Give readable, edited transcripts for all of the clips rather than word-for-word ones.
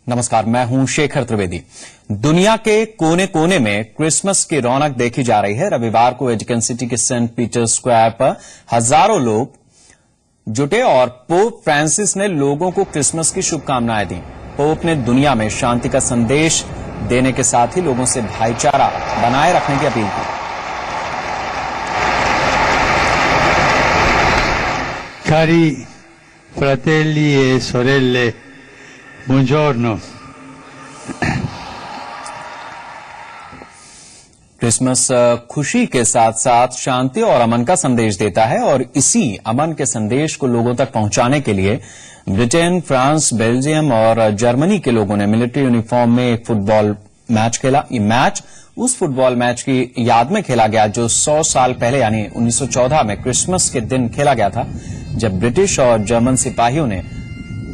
नमस्कार, मैं हूं शेखर त्रिवेदी। दुनिया के कोने कोने में क्रिसमस की रौनक देखी जा रही है। रविवार को वेटिकन सिटी के सेंट पीटर स्क्वायर पर हजारों लोग जुटे और पोप फ्रांसिस ने लोगों को क्रिसमस की शुभकामनाएं दी। पोप ने दुनिया में शांति का संदेश देने के साथ ही लोगों से भाईचारा बनाए रखने की अपील की। Cari fratelli e sorelle, buongiorno. Christmas खुशी के साथ साथ शांति और अमन का संदेश देता है और इसी अमन के संदेश को लोगों तक पहुंचाने के लिए ब्रिटेन, फ्रांस, बेल्जियम और जर्मनी के लोगों ने मिलिट्री यूनिफॉर्म में एक फुटबॉल मैच खेला। ये मैच उस फुटबॉल मैच की याद में खेला गया जो 100 साल पहले यानी 1914 में क्रिसमस के दिन खेला गया था, जब ब्रिटिश और जर्मन सिपाहियों ने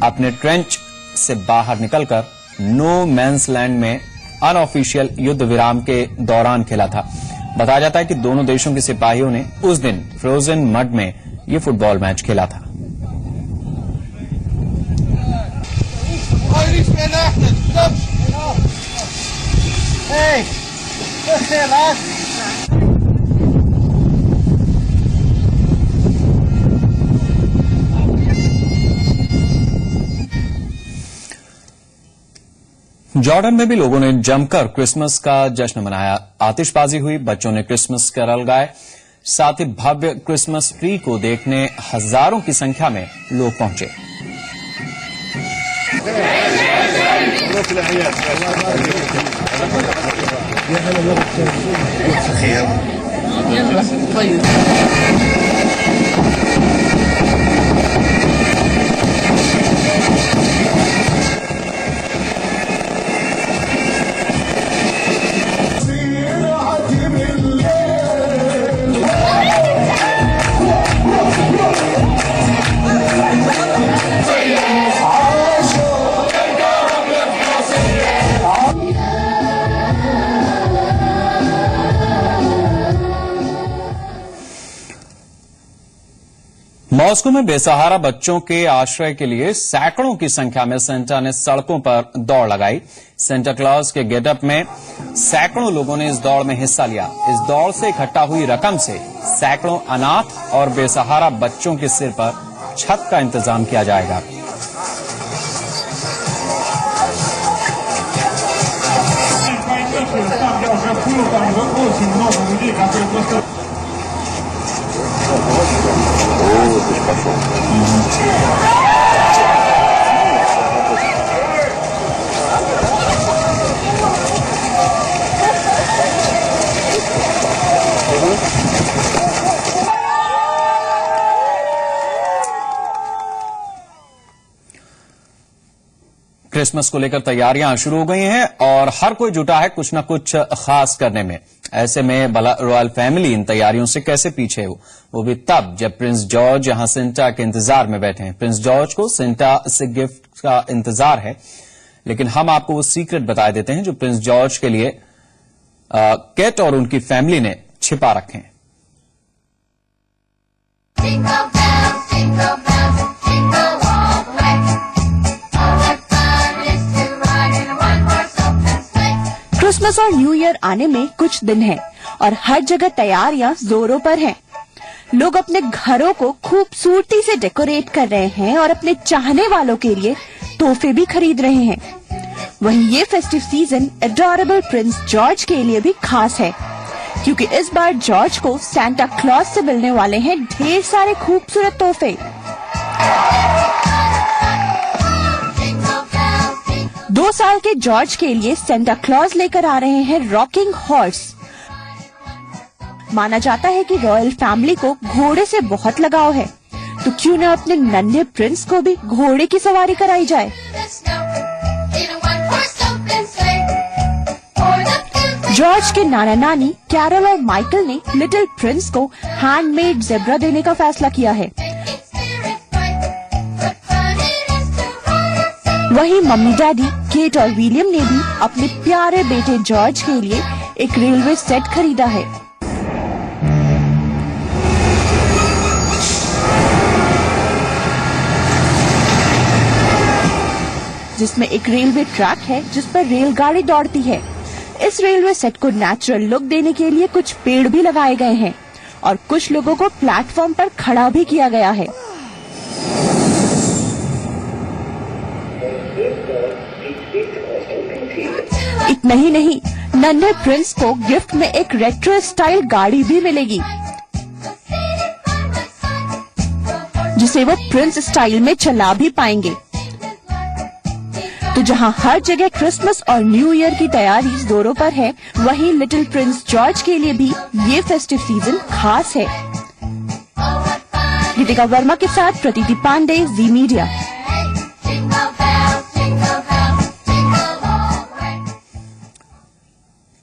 अपने ट्रेंच से बाहर निकलकर नो मैंस लैंड में अनऑफिशियल युद्ध विराम के दौरान खेला था। बताया जाता है कि दोनों देशों के सिपाहियों ने उस दिन फ्रोजन मड में ये फुटबॉल मैच खेला था। जॉर्डन में भी लोगों ने जमकर क्रिसमस का जश्न मनाया। आतिशबाजी हुई, बच्चों ने क्रिसमस कैरल गाए, साथ ही भव्य क्रिसमस ट्री को देखने हजारों की संख्या में लोग पहुंचे। मॉस्को में बेसहारा बच्चों के आश्रय के लिए सैकड़ों की संख्या में सेंटा ने सड़कों पर दौड़ लगाई। सेंटा क्लॉज के गेटअप में सैकड़ों लोगों ने इस दौड़ में हिस्सा लिया। इस दौड़ से इकट्ठा हुई रकम से सैकड़ों अनाथ और बेसहारा बच्चों के सिर पर छत का इंतजाम किया जाएगा। क्रिसमस को लेकर तैयारियां शुरू हो गई हैं और हर कोई जुटा है कुछ न कुछ खास करने में। ऐसे में रॉयल फैमिली इन तैयारियों से कैसे पीछे हो, वो भी तब जब प्रिंस जॉर्ज यहां सेंटा के इंतजार में बैठे हैं। प्रिंस जॉर्ज को सेंटा से गिफ्ट का इंतजार है, लेकिन हम आपको वो सीक्रेट बता देते हैं जो प्रिंस जॉर्ज के लिए केट और उनकी फैमिली ने छिपा रखे हैं। क्रिसमस और न्यू ईयर आने में कुछ दिन हैं और हर जगह तैयारियां जोरों पर हैं। लोग अपने घरों को खूबसूरती से डेकोरेट कर रहे हैं और अपने चाहने वालों के लिए तोहफे भी खरीद रहे हैं। वहीं ये festive season adorable Prince George के लिए भी खास है, क्योंकि इस बार जॉर्ज को सैंटा क्लॉज से मिलने वाले हैं ढेर सारे खूबसूरत तोहफे। 2 साल के जॉर्ज के लिए सेंटा क्लॉज लेकर आ रहे हैं रॉकिंग हॉर्स। माना जाता है कि रॉयल फैमिली को घोड़े से बहुत लगाव है, तो क्यों न अपने नन्हे प्रिंस को भी घोड़े की सवारी कराई जाए। जॉर्ज के नाना नानी कैरल और माइकल ने लिटिल प्रिंस को हैंडमेड ज़ेब्रा देने का फैसला किया है। वहीं मम्मी डैडी केट और विलियम ने भी अपने प्यारे बेटे जॉर्ज के लिए एक रेलवे सेट खरीदा है। जिसमें एक रेलवे ट्रैक है जिस पर रेलगाड़ी दौड़ती है। इस रेलवे सेट को नेचुरल लुक देने के लिए कुछ पेड़ भी लगाए गए हैं और कुछ लोगों को प्लेटफॉर्म पर खड़ा भी किया गया है। इतना ही नहीं, नन्हे प्रिंस को गिफ्ट में एक रेट्रो स्टाइल गाड़ी भी मिलेगी जिसे वो प्रिंस स्टाइल में चला भी पाएंगे। तो जहां हर जगह क्रिसमस और न्यू ईयर की तैयारी जोरों पर है, वहीं लिटिल प्रिंस जॉर्ज के लिए भी ये फेस्टिव सीजन खास है। गीतिका वर्मा के साथ प्रतीति पांडे, जी मीडिया।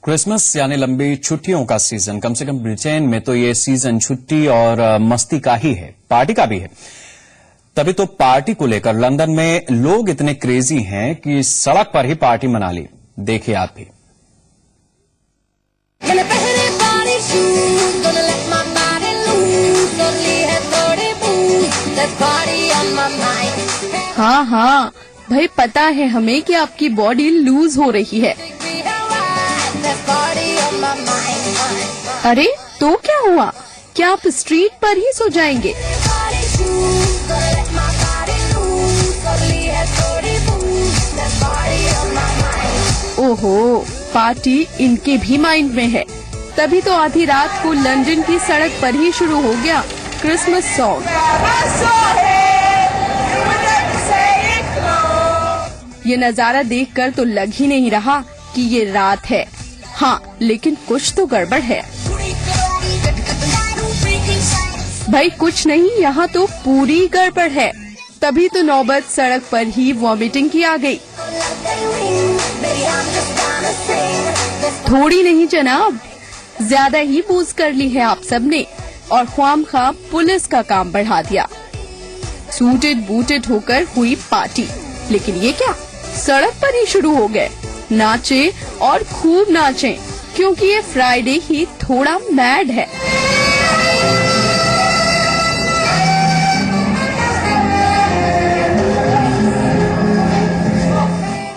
क्रिसमस यानी लंबी छुट्टियों का सीजन। कम से कम ब्रिटेन में तो ये सीजन छुट्टी और मस्ती का ही है, पार्टी का भी है। तभी तो पार्टी को लेकर लंदन में लोग इतने क्रेजी हैं कि सड़क पर ही पार्टी मना ली। देखिए आप भी। हाँ हाँ भाई, पता है हमें कि आपकी बॉडी लूज हो रही है। अरे तो क्या हुआ, क्या आप स्ट्रीट पर ही सो जाएंगे? ओहो, पार्टी इनके भी माइंड में है। तभी तो आधी रात को लंदन की सड़क पर ही शुरू हो गया क्रिसमस सॉन्ग। ये नजारा देखकर तो लग ही नहीं रहा कि ये रात है। हाँ, लेकिन कुछ तो गड़बड़ है। भाई कुछ नहीं, यहाँ तो पूरी गड़बड़ है। तभी तो नौबत सड़क पर ही वॉमिटिंग की आ गई। थोड़ी नहीं जनाब, ज्यादा ही बूज कर ली है आप सबने और ख्वामखा पुलिस का काम बढ़ा दिया। सूटेड बूटेड होकर हुई पार्टी, लेकिन ये क्या, सड़क पर ही शुरू हो गए। नाचे और खूब नाचें, क्योंकि ये फ्राइडे ही थोड़ा मैड है।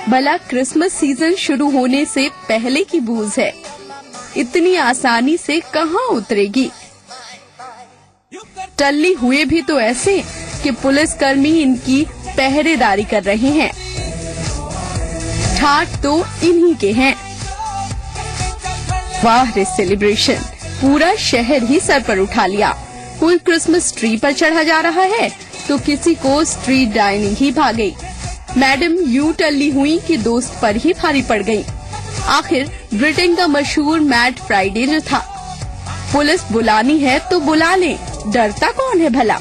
भला क्रिसमस सीजन शुरू होने से पहले की बूज है, इतनी आसानी से कहाँ उतरेगी। टल्ली हुए भी तो ऐसे कि पुलिसकर्मी इनकी पहरेदारी कर रहे हैं। ठाट तो इन्हीं के हैं। वाह रे सेलिब्रेशन, पूरा शहर ही सर पर उठा लिया। कोई क्रिसमस ट्री पर चढ़ा जा रहा है तो किसी को स्ट्रीट डाइनिंग ही भा गई। मैडम यूं टल्ली हुई कि दोस्त पर ही भारी पड़ गई। आखिर ब्रिटेन का मशहूर मैड फ्राइडे जो था, पुलिस बुलानी है तो बुला ले, डरता कौन है भला।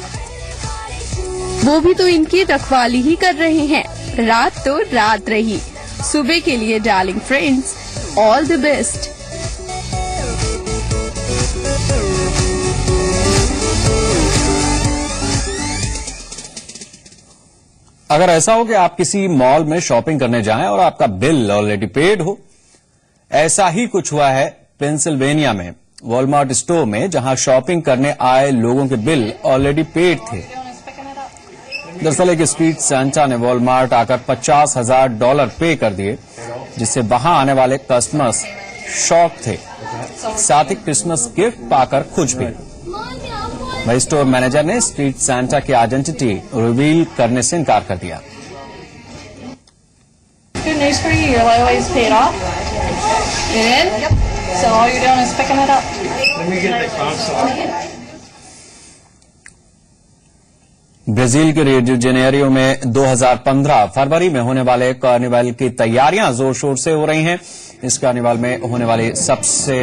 वो भी तो इनकी रखवाली ही कर रहे हैं। रात तो रात रही, सुबह के लिए darling friends, all the best. अगर ऐसा हो कि आप किसी मॉल में शॉपिंग करने जाएं और आपका बिल ऑलरेडी पेड हो, ऐसा ही कुछ हुआ है पेंसिल्वेनिया में वॉलमार्ट स्टोर में, जहां शॉपिंग करने आए लोगों के बिल ऑलरेडी पेड थे। दरअसल एक स्ट्रीट सांता ने वॉलमार्ट आकर $50,000 पे कर दिए, जिससे वहां आने वाले कस्टमर्स शॉक थे, साथ ही क्रिसमस गिफ्ट पाकर खुश भी। वही स्टोर मैनेजर ने स्ट्रीट सांता की आइडेंटिटी रिवील करने से इनकार कर दिया। Good news for you, your layaway is paid off. Get in? Yep. So all you're doing is picking it up. Let me get the console. Brazil के Rio de Janeiro में 2015 फरवरी में होने वाले कार्निवल की तैयारियां जोर शोर से हो रही हैं। इस कार्निवल में होने वाली सबसे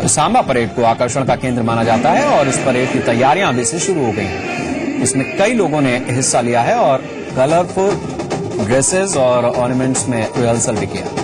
सांबा परेड को आकर्षण का केंद्र माना जाता है और इस परेड की तैयारियां अभी से शुरू हो गई हैं। इसमें कई लोगों ने हिस्सा लिया है और कलरफुल ड्रेसेस और ऑर्नामेंट्स में रिहर्सल भी किया।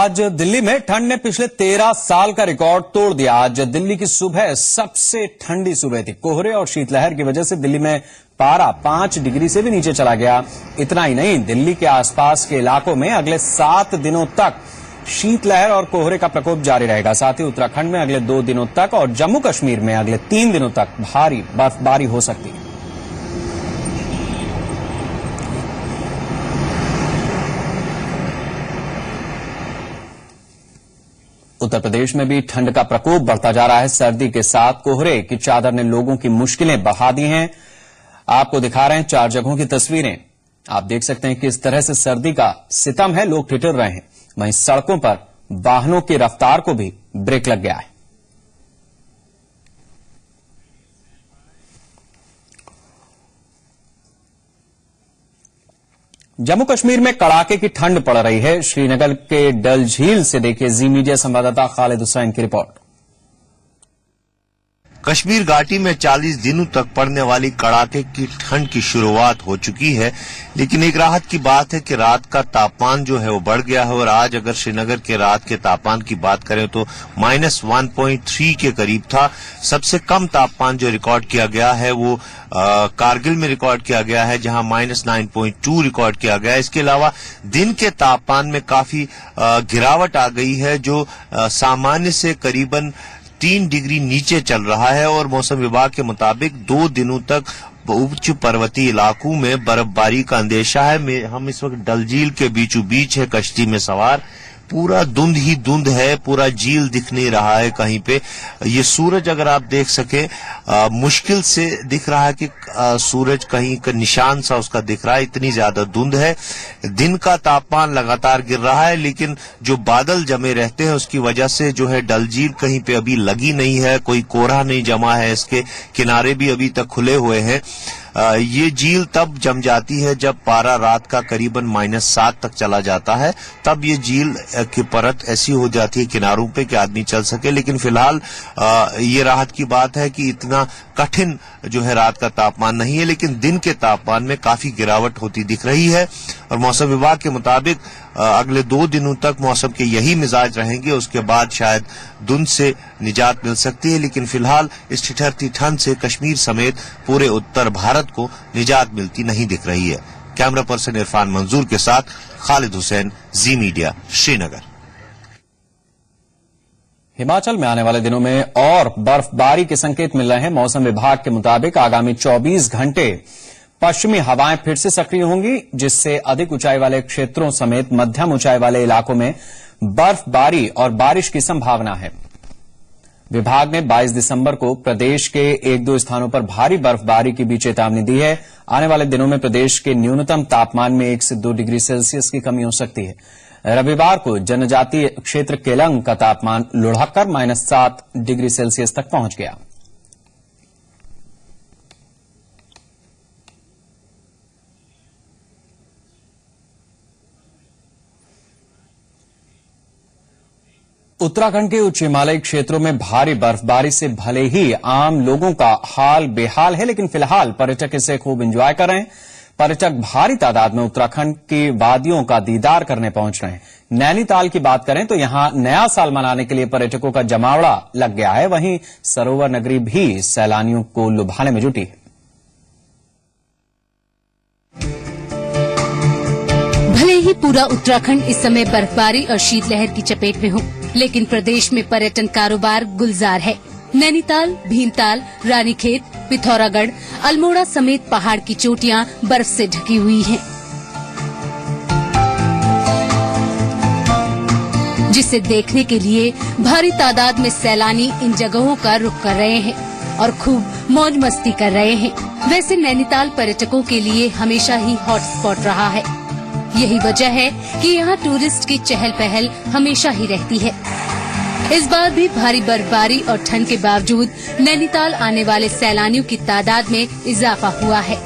आज दिल्ली में ठंड ने पिछले 13 साल का रिकॉर्ड तोड़ दिया। आज दिल्ली की सुबह सबसे ठंडी सुबह थी। कोहरे और शीतलहर की वजह से दिल्ली में पारा 5 डिग्री से भी नीचे चला गया। इतना ही नहीं, दिल्ली के आसपास के इलाकों में अगले 7 दिनों तक शीतलहर और कोहरे का प्रकोप जारी रहेगा। साथ ही उत्तराखंड में अगले 2 दिनों तक और जम्मू कश्मीर में अगले 3 दिनों तक भारी बर्फबारी हो सकती है। उत्तर प्रदेश में भी ठंड का प्रकोप बढ़ता जा रहा है। सर्दी के साथ कोहरे की चादर ने लोगों की मुश्किलें बढ़ा दी हैं। आपको दिखा रहे हैं 4 जगहों की तस्वीरें। आप देख सकते हैं कि इस तरह से सर्दी का सितम है, लोग ठिठुर रहे हैं। वहीं सड़कों पर वाहनों की रफ्तार को भी ब्रेक लग गया है। जम्मू कश्मीर में कड़ाके की ठंड पड़ रही है। श्रीनगर के डल झील से देखिए जी मीडिया संवाददाता खालिद हुसैन की रिपोर्ट। कश्मीर घाटी में 40 दिनों तक पड़ने वाली कड़ाके की ठंड की शुरुआत हो चुकी है, लेकिन एक राहत की बात है कि रात का तापमान जो है वो बढ़ गया है। और आज अगर श्रीनगर के रात के तापमान की बात करें तो -1.3 के करीब था। सबसे कम तापमान जो रिकॉर्ड किया गया है वो कारगिल में रिकॉर्ड किया गया है, जहां -9.2 रिकॉर्ड किया गया है। इसके अलावा दिन के तापमान में काफी गिरावट आ गई है, जो सामान्य से करीबन 3 डिग्री नीचे चल रहा है। और मौसम विभाग के मुताबिक 2 दिनों तक उच्च पर्वतीय इलाकों में बर्फबारी का अंदेशा है। हम इस वक्त डल झील के बीचों बीच है कश्ती में सवार। पूरा धुंध ही धुंध है, पूरा झील दिख नहीं रहा है कहीं पे। ये सूरज अगर आप देख सके मुश्किल से दिख रहा है कि सूरज कहीं का निशान सा उसका दिख रहा है, इतनी ज्यादा धुंध है। दिन का तापमान लगातार गिर रहा है, लेकिन जो बादल जमे रहते हैं उसकी वजह से जो है डल झील कहीं पे अभी लगी नहीं है, कोई कोहरा नहीं जमा है। इसके किनारे भी अभी तक खुले हुए हैं। ये झील तब जम जाती है जब पारा रात का करीबन -7 तक चला जाता है, तब ये झील की परत ऐसी हो जाती है किनारों पे कि आदमी चल सके। लेकिन फिलहाल ये राहत की बात है कि इतना कठिन जो है रात का तापमान नहीं है, लेकिन दिन के तापमान में काफी गिरावट होती दिख रही है। और मौसम विभाग के मुताबिक अगले 2 दिनों तक मौसम के यही मिजाज रहेंगे। उसके बाद शायद धुंध से निजात मिल सकती है, लेकिन फिलहाल इस ठिठुरती ठंड से कश्मीर समेत पूरे उत्तर भारत को निजात मिलती नहीं दिख रही है। कैमरा पर्सन इरफान मंजूर के साथ खालिद हुसैन, जी मीडिया, श्रीनगर। हिमाचल में आने वाले दिनों में और बर्फबारी के संकेत मिल रहे हैं। मौसम विभाग के मुताबिक आगामी 24 घंटे पश्चिमी हवाएं फिर से सक्रिय होंगी, जिससे अधिक ऊंचाई वाले क्षेत्रों समेत मध्यम ऊंचाई वाले इलाकों में बर्फबारी और बारिश की संभावना है। विभाग ने 22 दिसंबर को प्रदेश के 1-2 स्थानों पर भारी बर्फबारी की भी चेतावनी दी है। आने वाले दिनों में प्रदेश के न्यूनतम तापमान में 1 से 2 डिग्री सेल्सियस की कमी हो सकती है। रविवार को जनजातीय क्षेत्र केलंग का तापमान लुढ़ककर -7 डिग्री सेल्सियस तक पहुंच गया। उत्तराखंड के उच्च हिमालयी क्षेत्रों में भारी बर्फबारी से भले ही आम लोगों का हाल बेहाल है, लेकिन फिलहाल पर्यटक इसे खूब एंजॉय कर रहे हैं। पर्यटक भारी तादाद में उत्तराखंड की वादियों का दीदार करने पहुंच रहे हैं। नैनीताल की बात करें तो यहां नया साल मनाने के लिए पर्यटकों का जमावड़ा लग गया है। वहीं सरोवर नगरी भी सैलानियों को लुभाने में जुटी है। भले ही पूरा उत्तराखंड इस समय बर्फबारी और शीतलहर की चपेट में हो, लेकिन प्रदेश में पर्यटन कारोबार गुलजार है। नैनीताल, भीमताल, रानीखेत, पिथौरागढ़, अल्मोड़ा समेत पहाड़ की चोटियां बर्फ से ढकी हुई हैं, जिसे देखने के लिए भारी तादाद में सैलानी इन जगहों का रुख कर रहे हैं और खूब मौज मस्ती कर रहे हैं। वैसे नैनीताल पर्यटकों के लिए हमेशा ही हॉट स्पॉट रहा है। यही वजह है कि यहाँ टूरिस्ट की चहल पहल हमेशा ही रहती है। इस बार भी भारी बर्फबारी और ठंड के बावजूद नैनीताल आने वाले सैलानियों की तादाद में इजाफा हुआ है।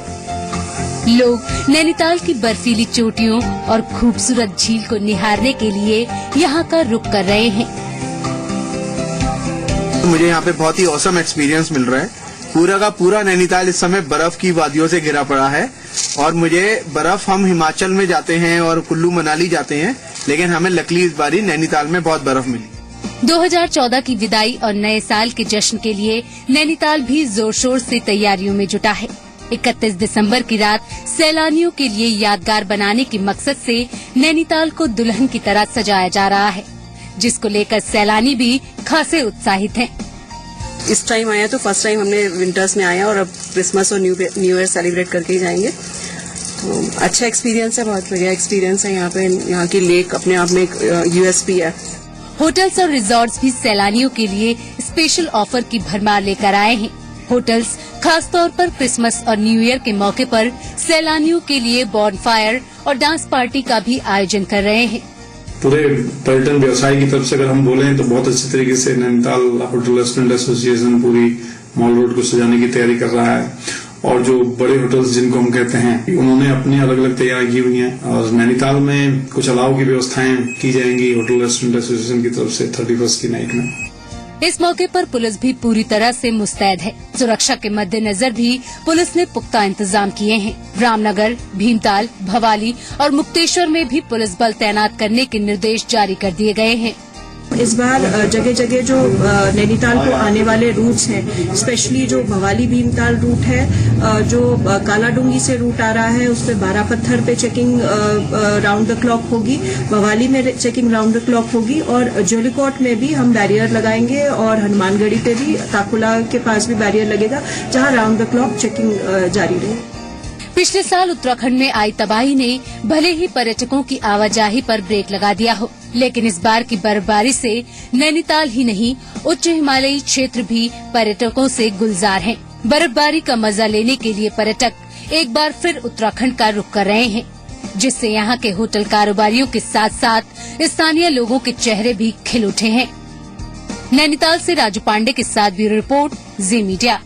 लोग नैनीताल की बर्फीली चोटियों और खूबसूरत झील को निहारने के लिए यहाँ का रुख कर रहे हैं। मुझे यहाँ पे बहुत ही औसम एक्सपीरियंस मिल रहा है। पूरा का पूरा नैनीताल इस समय बर्फ की वादियों से घिरा पड़ा है और मुझे बर्फ, हम हिमाचल में जाते हैं और कुल्लू मनाली जाते हैं, लेकिन हमें लकीली इस बारी नैनीताल में बहुत बर्फ मिली। 2014 की विदाई और नए साल के जश्न के लिए नैनीताल भी जोर शोर से तैयारियों में जुटा है। 31 दिसंबर की रात सैलानियों के लिए यादगार बनाने के मकसद से नैनीताल को दुल्हन की तरह सजाया जा रहा है, जिसको लेकर सैलानी भी खासे उत्साहित हैं। इस टाइम आया तो फर्स्ट टाइम हमने विंटर्स में आया और अब क्रिसमस और न्यू ईयर सेलिब्रेट करके ही जाएंगे। तो अच्छा एक्सपीरियंस है, बहुत बढ़िया एक्सपीरियंस है। यहाँ पे यहाँ की लेक अपने आप में एक यूएसपी है। होटल्स और रिजॉर्ट्स भी सैलानियों के लिए स्पेशल ऑफर की भरमार लेकर आए हैं। होटल्स खास तौर पर क्रिसमस और न्यू ईयर के मौके पर सैलानियों के लिए बॉनफायर और डांस पार्टी का भी आयोजन कर रहे हैं। पूरे पर्यटन व्यवसाय की तरफ से अगर हम बोलें तो बहुत अच्छे तरीके से नैनीताल होटल रेस्टोरेंट एसोसिएशन पूरी मॉल रोड को सजाने की तैयारी कर रहा है। और जो बड़े होटल्स जिनको हम कहते हैं, उन्होंने अपनी अलग अलग तैयारी की हुई हैं और नैनीताल में कुछ अलाव की व्यवस्थाएं की जाएंगी होटल रेस्टोरेंट एसोसिएशन की तरफ से 31 की नाइट में। इस मौके पर पुलिस भी पूरी तरह से मुस्तैद है। सुरक्षा के मद्देनजर भी पुलिस ने पुख्ता इंतजाम किए हैं। रामनगर, भीमताल, भवाली और मुक्तेश्वर में भी पुलिस बल तैनात करने के निर्देश जारी कर दिए गए हैं। इस बार जगह जगह जो नैनीताल को आने वाले रूट्स हैं, स्पेशली जो भवाली भीमताल रूट है, जो कालाडूंगी से रूट आ रहा है, उस पे 12 पत्थर पे चेकिंग राउंड द क्लॉक होगी, भवाली में चेकिंग राउंड द क्लॉक होगी और जोलीकोट में भी हम बैरियर लगाएंगे और हनुमानगढ़ी पे भी ताकुला के पास भी बैरियर लगेगा, जहां राउंड द क्लॉक चेकिंग जारी रहे। पिछले साल उत्तराखंड में आई तबाही ने भले ही पर्यटकों की आवाजाही पर ब्रेक लगा दिया हो, लेकिन इस बार की बर्फबारी से नैनीताल ही नहीं, उच्च हिमालयी क्षेत्र भी पर्यटकों से गुलजार हैं। बर्फबारी का मजा लेने के लिए पर्यटक एक बार फिर उत्तराखंड का रुख कर रहे हैं, जिससे यहाँ के होटल कारोबारियों के साथ साथ स्थानीय लोगों के चेहरे भी खिल उठे हैं। नैनीताल से राजू पांडे के साथ ब्यूरो रिपोर्ट, जी मीडिया।